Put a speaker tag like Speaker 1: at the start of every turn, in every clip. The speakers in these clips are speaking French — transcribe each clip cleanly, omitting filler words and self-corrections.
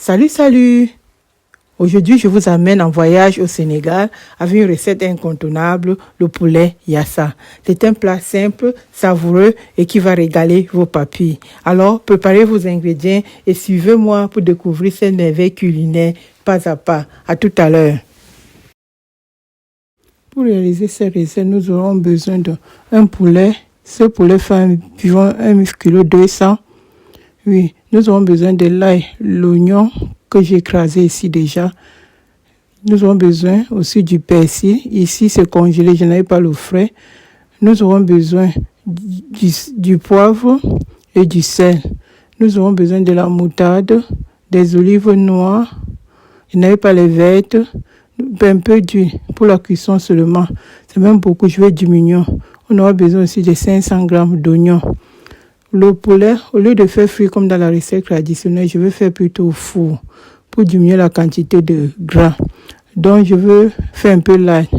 Speaker 1: Salut, salut! Aujourd'hui, je vous amène en voyage au Sénégal avec une recette incontournable, le poulet yassa. C'est un plat simple, savoureux et qui va régaler vos papilles. Alors, préparez vos ingrédients et suivez-moi pour découvrir cette merveille culinaire pas à pas. À tout à l'heure. Pour réaliser cette recette, nous aurons besoin d'un poulet. Ce poulet fait environ 1,2 kg. Oui, nous aurons besoin de l'ail, l'oignon que j'ai écrasé ici déjà. Nous aurons besoin aussi du persil. Ici, c'est congelé, je n'avais pas le frais. Nous aurons besoin du poivre et du sel. Nous aurons besoin de la moutarde, des olives noires. Je n'avais pas les vertes. Un peu d'huile pour la cuisson seulement. C'est même beaucoup, je vais diminuer. On aura besoin aussi de 500 g d'oignons. Le poulet, au lieu de faire frire comme dans la recette traditionnelle, je vais faire plutôt au four pour diminuer la quantité de gras. Donc, je veux faire un peu l'ail.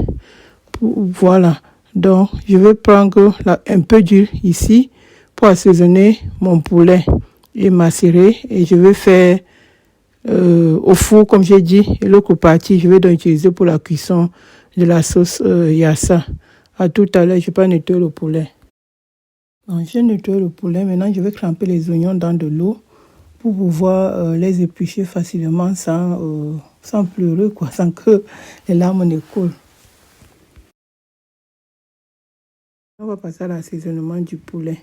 Speaker 1: Voilà. Donc, je vais prendre un peu d'huile ici pour assaisonner mon poulet et macérer. Et je vais faire au four, comme j'ai dit. Et l'autre partie, je vais donc utiliser pour la cuisson de la sauce yassa. À tout à l'heure, je vais pas nettoyer le poulet. Donc, j'ai nettoyé le poulet. Maintenant, je vais tremper les oignons dans de l'eau pour pouvoir les éplucher facilement sans pleurer, sans que les larmes ne coulent. On va passer à l'assaisonnement du poulet.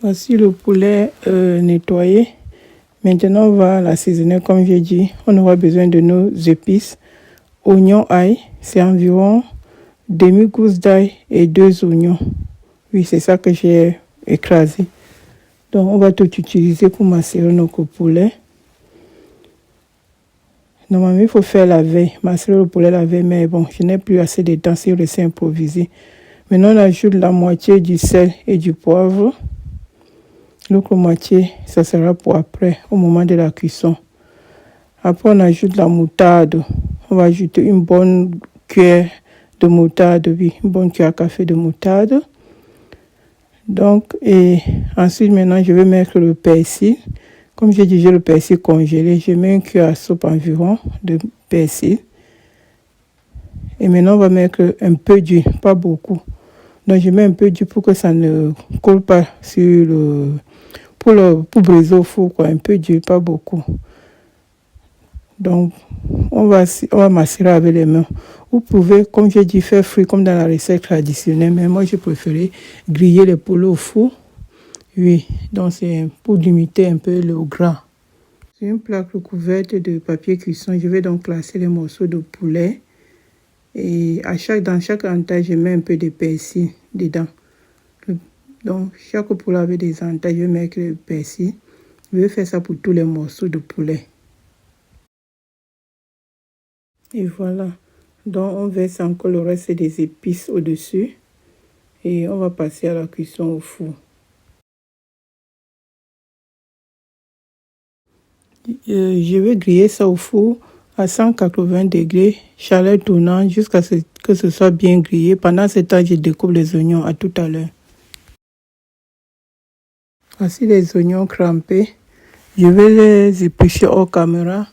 Speaker 1: Voici le poulet nettoyé. Maintenant, on va l'assaisonner comme j'ai dit. On aura besoin de nos épices. Oignon, ail, c'est environ demi-gousse d'ail et 2 oignons. Oui, c'est ça que j'ai écrasé. Donc, on va tout utiliser pour macérer notre poulet. Normalement, il faut faire la veille, macérer le poulet la veille, mais bon, je n'ai plus assez de temps si je laisse improviser. Maintenant, on ajoute la moitié du sel et du poivre. L'autre moitié, ça sera pour après, au moment de la cuisson. Après, on ajoute la moutarde. On va ajouter une bonne cuillère de moutarde, oui, une bonne cuillère à café de moutarde. Donc, et ensuite, maintenant, je vais mettre le persil. Comme j'ai dit, j'ai le persil congelé. Je mets une cuillère à soupe environ de persil. Et maintenant, on va mettre un peu d'huile, pas beaucoup. Donc, je mets un peu d'huile pour que ça ne colle pas sur pour briser au four, quoi. Un peu d'huile, pas beaucoup. Donc, on va macérer avec les mains. Vous pouvez, comme j'ai dit, faire frire comme dans la recette traditionnelle, mais moi, j'ai préféré griller les poulets au four. Oui, donc c'est pour limiter un peu le gras. C'est une plaque recouverte de papier cuisson. Je vais donc classer les morceaux de poulet. Et dans chaque entaille, je mets un peu de persil dedans. Donc, chaque poulet avec des entailles, je vais mettre le persil. Je vais faire ça pour tous les morceaux de poulet. Et voilà. Donc, on verse encore le reste des épices au-dessus. Et on va passer à la cuisson au four. Je vais griller ça au four à 180 degrés, chaleur tournante, jusqu'à ce que ce soit bien grillé. Pendant ce temps, je découpe les oignons. À tout à l'heure. Voici les oignons crampés. Je vais les éplucher hors caméra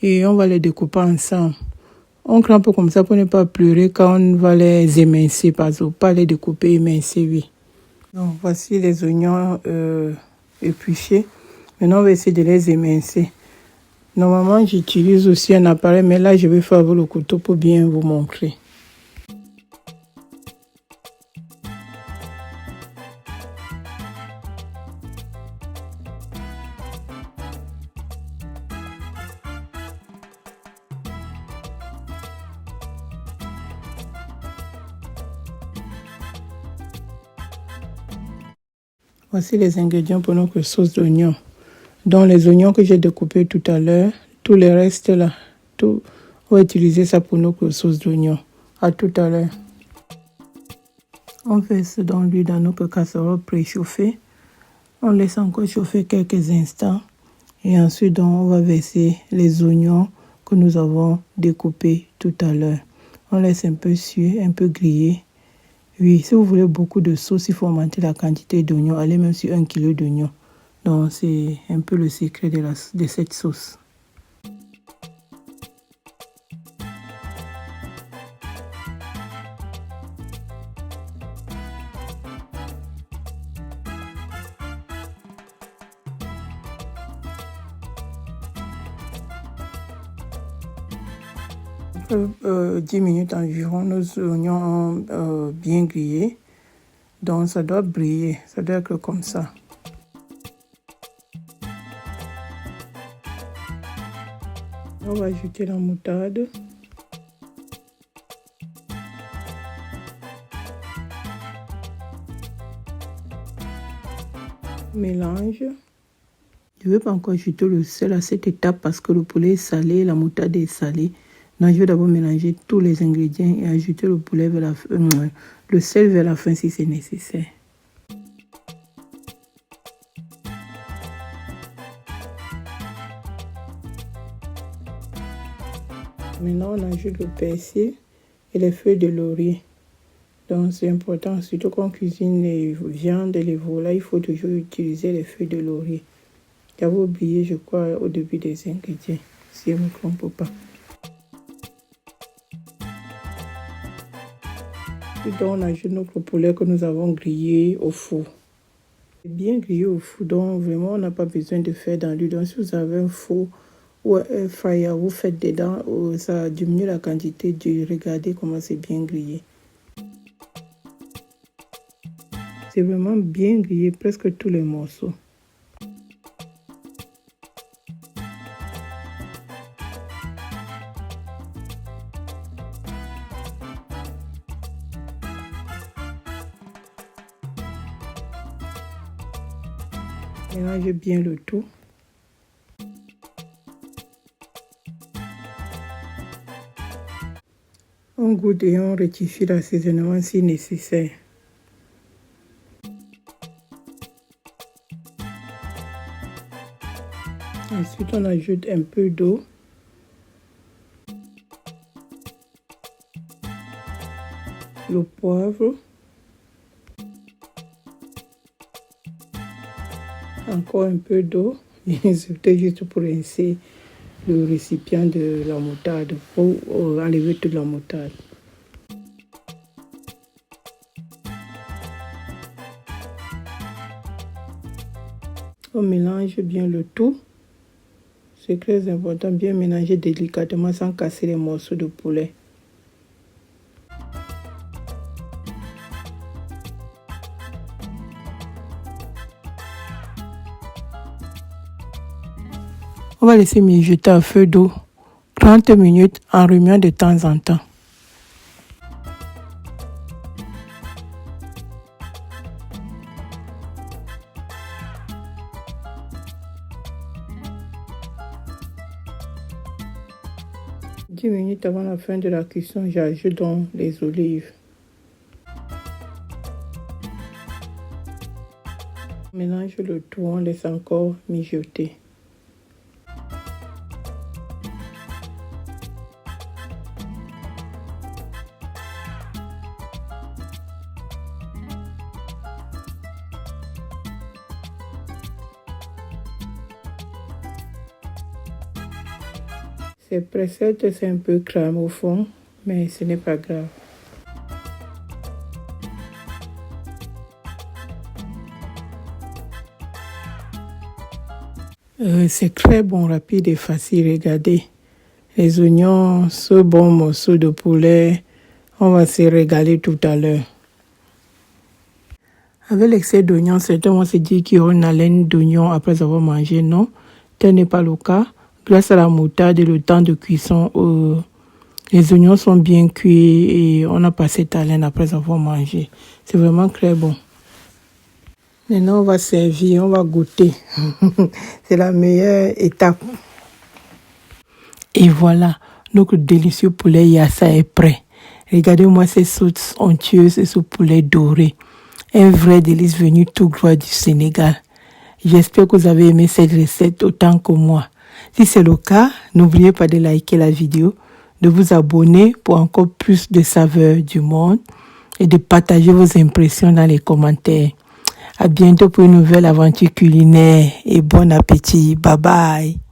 Speaker 1: et on va les découper ensemble. On crampe comme ça pour ne pas pleurer quand on va les émincer, pas les découper émincés, oui. Donc, voici les oignons épluchés. Maintenant, on va essayer de les émincer. Normalement, j'utilise aussi un appareil, mais là, je vais faire avec le couteau pour bien vous montrer. Voici les ingrédients pour notre sauce d'oignon. Donc, les oignons que j'ai découpés tout à l'heure, tous les restes là, on va utiliser ça pour notre sauce d'oignon. À tout à l'heure. On verse dans l'huile dans notre casserole préchauffée. On laisse encore chauffer quelques instants. Et ensuite, donc, on va verser les oignons que nous avons découpés tout à l'heure. On laisse un peu suer, un peu griller. Oui, si vous voulez beaucoup de sauce, il faut augmenter la quantité d'oignons. Allez même sur 1 kg d'oignons. Donc c'est un peu le secret de cette sauce. Après 10 minutes environ, nos oignons ont bien grillé. Donc ça doit briller, ça doit être comme ça. On va ajouter la moutarde. Mélange. Je ne vais pas encore ajouter le sel à cette étape parce que le poulet est salé, la moutarde est salée. Donc je vais d'abord mélanger tous les ingrédients et ajouter le poulet vers le sel vers la fin si c'est nécessaire. Maintenant, on ajoute le persil et les feuilles de laurier. Donc, c'est important, surtout quand on cuisine les viandes et les volailles, il faut toujours utiliser les feuilles de laurier. J'avais oublié, je crois, au début des ingrédients, si je ne me trompe pas. Et donc, on ajoute notre poulet que nous avons grillé au four. C'est bien grillé au four, donc vraiment, on n'a pas besoin de faire dans l'huile. Donc, si vous avez un four ou un air fryer, vous faites dedans, ça diminue la quantité d'huile. Regardez comment c'est bien grillé. C'est vraiment bien grillé, presque tous les morceaux. Mélange bien le tout. On goûte et on rectifie l'assaisonnement si nécessaire. Ensuite, on ajoute un peu d'eau. Le poivre. Encore un peu d'eau. C'était juste pour rincer le récipient de la moutarde, pour enlever toute la moutarde. On mélange bien le tout. C'est très important, bien mélanger délicatement sans casser les morceaux de poulet. On va laisser mijoter à feu d'eau 30 minutes en remuant de temps en temps. « 10 minutes avant la fin de la cuisson, j'ajoute donc les olives. Mélange le tout, on laisse encore mijoter. C'est pressé, c'est un peu crème au fond, mais ce n'est pas grave. C'est très bon, rapide et facile. Regardez, les oignons, ce bon morceau de poulet, on va se régaler tout à l'heure. Avec l'excès d'oignons, certains vont se dire qu'il y aura une haleine d'oignons après avoir mangé. Non, tel n'est pas le cas. Grâce à la moutarde et le temps de cuisson, les oignons sont bien cuits et on n'a pas cette haleine après avoir mangé. C'est vraiment très bon. Maintenant, on va servir, on va goûter. C'est la meilleure étape. Et voilà, notre délicieux poulet yassa est prêt. Regardez-moi ces sauces onctueuses et ce poulet doré. Un vrai délice venu tout droit du Sénégal. J'espère que vous avez aimé cette recette autant que moi. Si c'est le cas, n'oubliez pas de liker la vidéo, de vous abonner pour encore plus de saveurs du monde et de partager vos impressions dans les commentaires. À bientôt pour une nouvelle aventure culinaire et bon appétit. Bye bye.